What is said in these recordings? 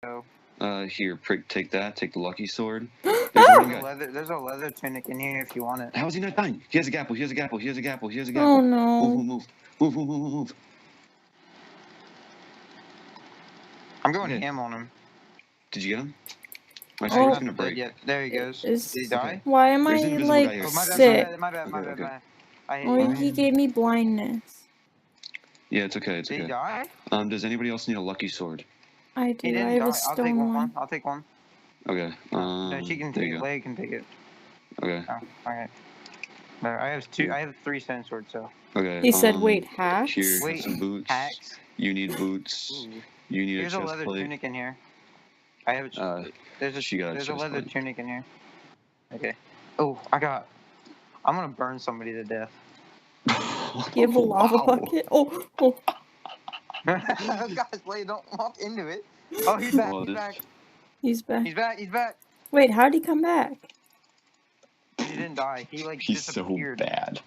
Here, prick, take that. Take the lucky sword. There's a leather tunic in here if you want it. How is he not dying? He has a gapple. He has a gapple. He has a gapple. He has a gapple. Oh no. Move. I'm going ham on him. Did you get him? My Oh, sword's gonna break. Yeah, there he goes. Did he die? Why am There's I an invisible guy like here. Oh, sick? my bad. I hate Oh, you. he gave me blindness. Yeah, it's okay. It's Did he okay. die? Does anybody else need a lucky sword? I He do. I didn't have die. a stone one. I'll take one. Okay. No, she can there take you it. go. Leia can take it. Okay. Oh, alright. No, I have two. I have 3 sand swords, so. Okay. He said, "Wait, hacks." Here, Wait, some boots. hacks. You need boots. Ooh. You need Here's a a chest leather plate. tunic in here. I have a. She got a There's a chest leather plate. tunic in here. Okay. Oh, I'm gonna burn somebody to death. You have a lava Wow. bucket. Oh. Guys, Leia, don't walk into it. Oh, he's back. Well, He's back. He's back. Wait, how'd he come back? He didn't die. He like He's so disappeared. bad.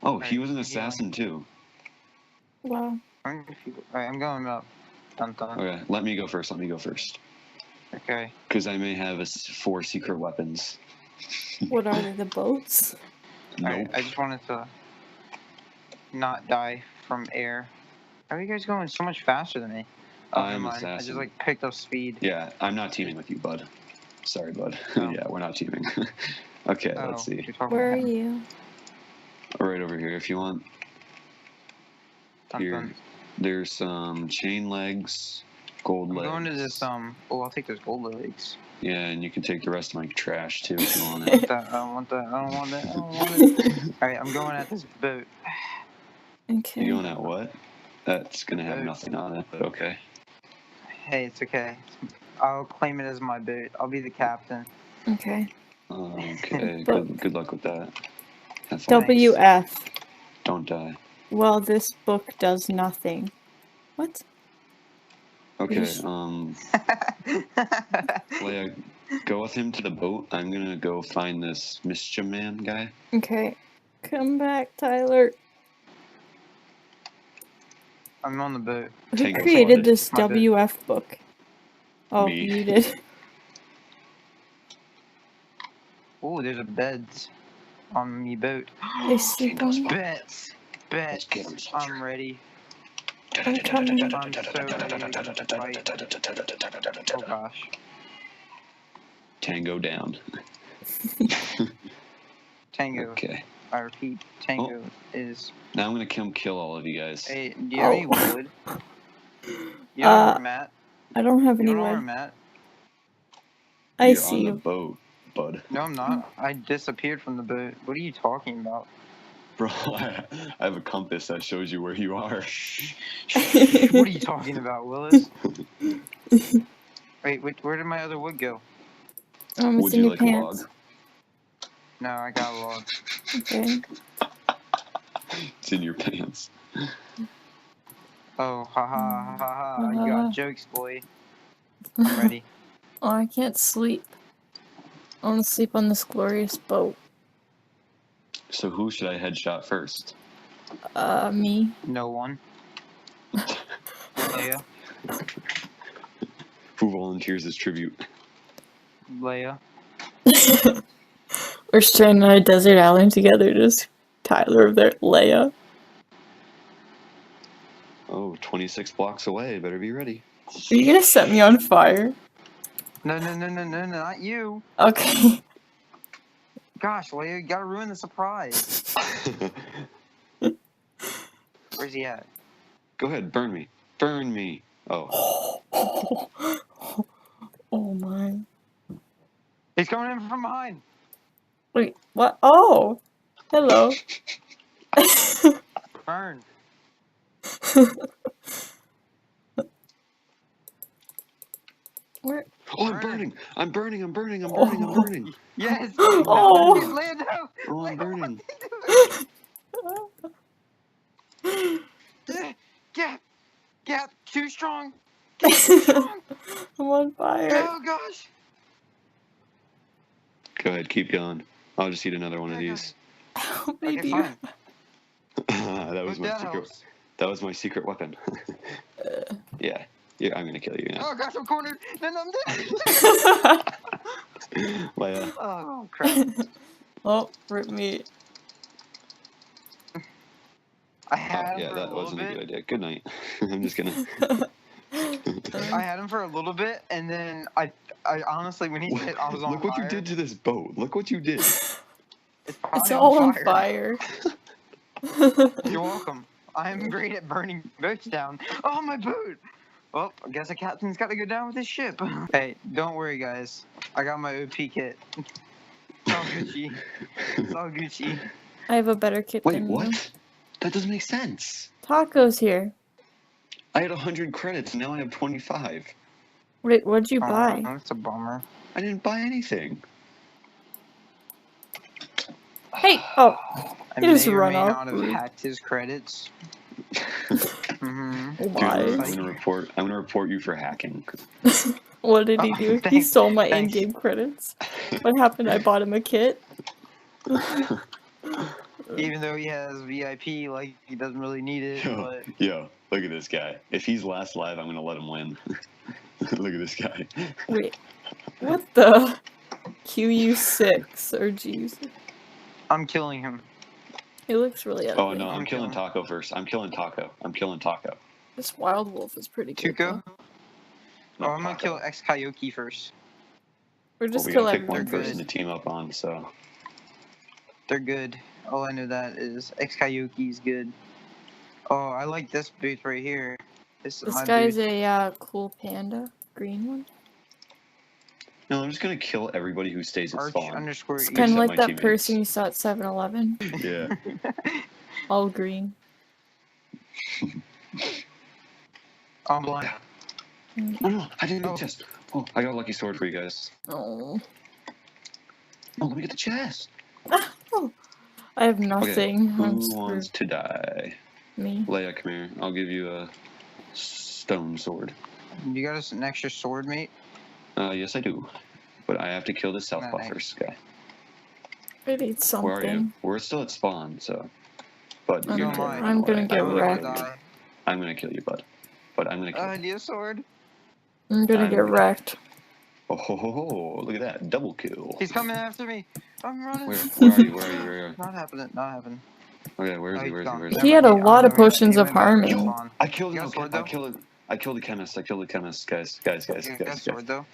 Oh, he was an assassin too. Wow. Alright, I'm going up. Dun. Okay, let me go first. Okay. Because I may have 4 secret weapons. What are they? The boats? Nope. Alright, I just wanted to not die from air. How are you guys going so much faster than me? I'm never mind. assassin. I just like picked up speed. Yeah, I'm not teaming with you, bud. Sorry, bud. Oh. Yeah, we're not teaming. Okay, Oh, let's see. you're talking Where are about- you? Right over here, if you want. Here, Dun. there's some chain legs, gold I'm legs. going to this Oh, I'll take those gold legs. Yeah, and you can take the rest of my trash too if you want I it. don't want that. I don't want it. Alright, I'm going at this boat. Okay. You going at what? That's gonna have Boat. nothing on it, but okay. Hey, it's okay. I'll claim it as my boat. I'll be the captain. Okay. Okay, But- good luck with that. Have fun. WF. Don't die. Well, this book does nothing. What? Okay, Yes. Leia, go with him to the boat. I'm gonna go find this Mischief Man guy. Okay. Come back, Tyler. I'm on the boat. Who Tango created spotted. this My bad. WF book? Oh, Me. you did. Oh, there's a bed on me boat. I sleep Tango on spotted. Bets. Let's get him, soldier. I'm ready. I'm coming. I'm so ready to fight. Oh gosh. Tango down. Tango. Okay. I repeat, Tango is. Now I'm gonna come kill all of you guys. Hey, do you have any Oh. wood? You don't know where I'm at? I don't have You any don't know where wood. I'm at? I You're see on the you. boat, bud. No, I'm not. I disappeared from the boat. What are you talking about? Bro, I have a compass that shows you where you are. What are you talking about, Willis? Wait, where did my other wood go? It's Would in you your like a pants. log? No, I got a log. Okay. It's in your pants. Oh, ha. You got jokes, boy. I'm ready. Oh, I can't sleep. I want to sleep on this glorious boat. So who should I headshot first? Me. No one. Leia. Who volunteers as tribute? Leia. We're stranded on a desert island together, just Tyler there, Leia. Oh, 26 blocks away. Better be ready. Are you gonna set me on fire? No, not you. Okay. Gosh, Leia, you gotta ruin the surprise. Where's he at? Go ahead, burn me. Burn me. Oh, Oh my. He's coming in from behind. Wait, what? Oh! Hello. Burn. Where? oh, I'm burning. I'm burning. I'm burning. I'm burning. I'm burning. Yes. Oh. Leia, no. Oh, I'm burning. Get too strong. I'm on fire. Oh gosh. Go ahead, keep going. I'll just eat another one of Okay. these. Maybe Okay, you. fine. That was But my that secret. helps. That was my secret weapon. Yeah. Yeah, I'm gonna kill you now. Oh gosh, I'm cornered. Then I'm dead. Leia. Oh crap. Oh, rip me. I had him Yeah, for a that little wasn't a bit. good idea. Good night. I'm just gonna. I had him for a little bit, and then I honestly, when he hit, I was on Look what fire. you did to this boat. Look what you did. It's It's probably all on fire. You're welcome. I'm great at burning boats down. Oh, my boat! Well, I guess the captain's got to go down with his ship. Hey, don't worry, guys. I got my OP kit. It's all Gucci. It's all Gucci. I have a better kit Wait, than you. what? That doesn't make sense. Taco's here. I had 100 credits, and now I have 25. Wait, what'd you Oh, buy? that's a bummer. I didn't buy anything. Hey! Oh, I He just may or run may off. not have hacked his credits. Mm-hmm. Dude, why? I'm gonna report you for hacking. What did he Oh, do? He thanks, stole my thanks. in-game credits. What happened? I bought him a kit. Even though he has VIP, like, he doesn't really need it, but... Yo, look at this guy. If he's last live, I'm gonna let him win. Look at this guy. Wait, what the? QU6 or GU6? I'm killing him. He looks really ugly. Oh no, I'm I'm killing killing- Taco first. I'm killing Taco. This wild wolf is pretty good. Tuco? though. Oh, I'm gonna kill X-Kayoki first. Or Well, just we kill gotta pick everyone. one They're person good. to team up on, so. They're good. All I know that is X-Kayoki's good. Oh, I like this booth right here. This is This my guy's booth. a cool panda, green one. No, I'm just gonna kill everybody who stays at Arch spawn. underscore It's E. kind of Except like my that teammates. person you saw at 7-Eleven, Yeah. all green. I'm blind. Oh no, I didn't get Oh. the chest. Oh, I got a lucky sword for you guys. Oh, Oh, let me get the chest. I have nothing. I'm Who wants screwed. to die? Me. Leia, come here. I'll give you a stone sword. You got us an extra sword, mate? Yes, I do. But I have to kill this southpaw Nice. first, guy. I need something. Where are you? We're still at spawn, so. But I'm you're gonna- gonna run I'm gonna away. get I'm gonna wrecked. kill you. I'm gonna kill you, bud. But I'm gonna kill I you. need a sword. I'm gonna I'm get gonna- wrecked. Oh, ho, ho, ho. Look at that. Double kill. He's coming after me. I'm running. Where are you? Where are you? Where are you? Not happening. Not happening. Okay, where is Oh, he? he's Where is he? gone. Where is He he? had a Never mind. lot of He went- potions he of went back to harming. spawn. I killed You him. got a sword, though? I killed the chemist. I killed the chemist. Guys. You got a sword, Guys. though?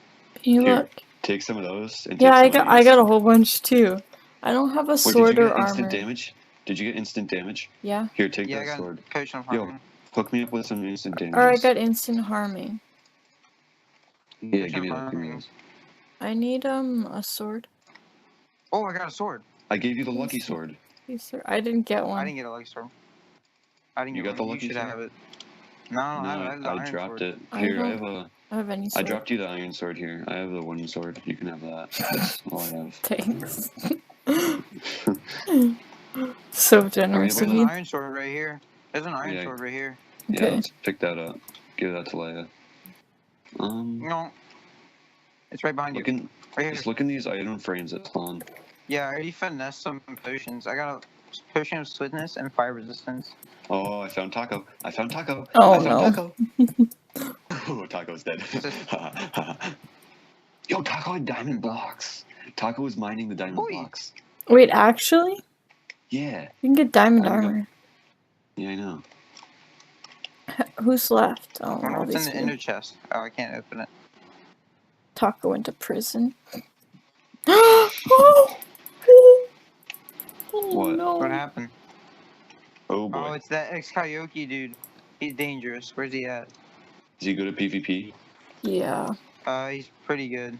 You Here. look. Take some of those. And Yeah, take some of I these. got a whole bunch too. I don't have a Wait, sword did you or get instant armor. damage? Did you get instant damage? Yeah. Here, take Yeah, I that got sword. a potion of Yo. harming. Hook me up with some instant damage. Or I got instant harming. Yeah, Potion give me of that. Give me harming. those. I need a sword. Oh, I got a sword. I gave you the lucky sword. Please, sir. I didn't get I one. didn't get a lucky sword. I didn't You get got the one. lucky You should sword? have it. No, I don't No, have it. I have the I iron dropped sword. it. I Here, I don't- have a. I have any I sword. dropped you the iron sword here. I have the wooden sword. You can have that. That's all I have. Thanks. So generous Okay, of There's an you. iron sword right here. There's an iron Yeah. sword right here. Yeah, Okay. let's pick that up. Give that to Leia. No. It's right behind you. Look in, Right here. just look in these item frames that spawn. Yeah, I already finessed some potions. I got a potion of swiftness and fire resistance. Oh, I found Taco. Oh, I found no. Taco. Oh, Taco's dead. Yo, Taco had diamond blocks. Taco was mining the diamond Boy. blocks. Wait, actually? Yeah. You can get diamond I know. armor. Yeah, I know. Who's left? I Oh, wonder all what's in these the people. inner chest. Oh, I can't open it. Taco went to prison. Oh What? no. What happened? Oh Oh, boy. it's that ex-Kayoki dude. He's dangerous. Where's he at? Is he good at PvP? Yeah. He's pretty good.